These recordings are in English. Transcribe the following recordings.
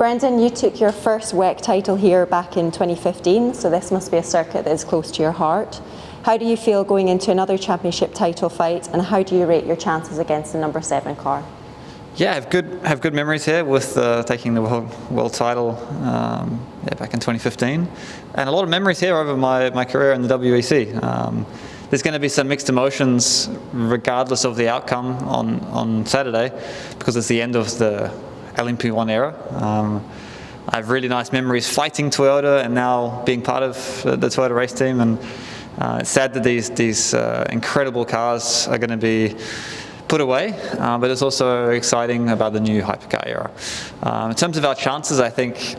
Brendon, you took your first WEC title here back in 2015, so this must be a circuit that is close to your heart. How do you feel going into another championship title fight, and how do you rate your chances against the number 7 car? Yeah, I have good memories here with taking the world title back in 2015, and a lot of memories here over my career in the WEC. There's going to be some mixed emotions regardless of the outcome on Saturday, because it's the end of the LMP1 era. I have really nice memories fighting Toyota and now being part of the Toyota race team, and it's sad that these incredible cars are going to be put away, but it's also exciting about the new hypercar era. In terms of our chances, I think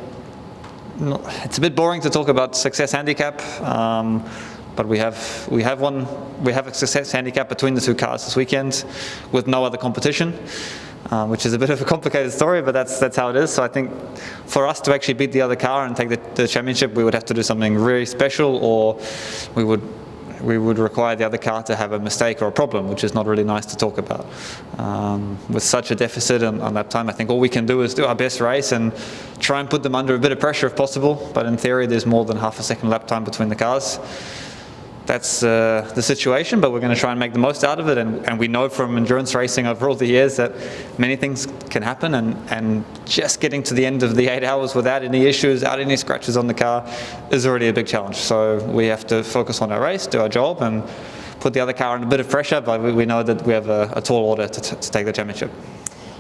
it's a bit boring to talk about success handicap, but we have a success handicap between the two cars this weekend with no other competition, which is a bit of a complicated story, but that's how it is. So I think for us to actually beat the other car and take the championship, we would have to do something really special, or we would require the other car to have a mistake or a problem, which is not really nice to talk about. With such a deficit on lap time, I think all we can do is do our best race and try and put them under a bit of pressure if possible, but in theory there's more than half a second lap time between the cars. That's the situation, but we're going to try and make the most out of it, and we know from endurance racing over all the years that many things can happen, and just getting to the end of the 8 hours without any issues, without any scratches on the car, is already a big challenge. So we have to focus on our race, do our job, and put the other car under a bit of pressure, but we know that we have a tall order to take the championship.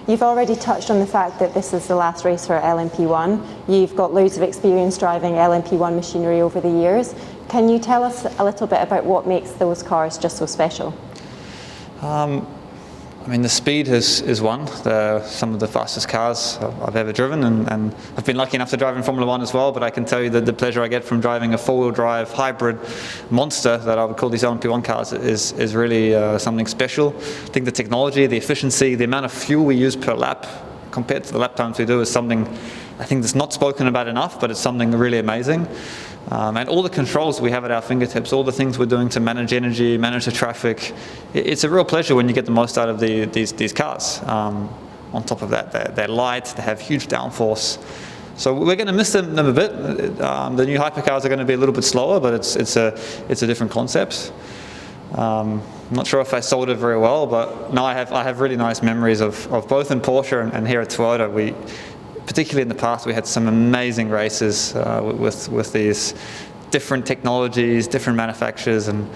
You've already touched on the fact that this is the last race for LMP1. You've got loads of experience driving LMP1 machinery over the years. Can you tell us a little bit about what makes those cars just so special? I mean, the speed is one. They're some of the fastest cars I've ever driven, and I've been lucky enough to drive in Formula 1 as well, but I can tell you that the pleasure I get from driving a four-wheel drive hybrid monster that I would call these LMP1 cars is really something special. I think the technology, the efficiency, the amount of fuel we use per lap compared to the lap times we do is something I think that's not spoken about enough, but it's something really amazing. And all the controls we have at our fingertips, all the things we're doing to manage energy, manage the traffic, it's a real pleasure when you get the most out of these cars. On top of that, they're light, they have huge downforce. So we're going to miss them a bit. The new hypercars are going to be a little bit slower, but it's a different concept. I'm not sure if I sold it very well, but no, I have really nice memories of both in Porsche and here at Toyota. Particularly in the past, we had some amazing races with these different technologies, different manufacturers, and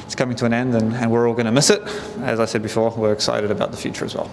it's coming to an end, and we're all going to miss it. As I said before, we're excited about the future as well.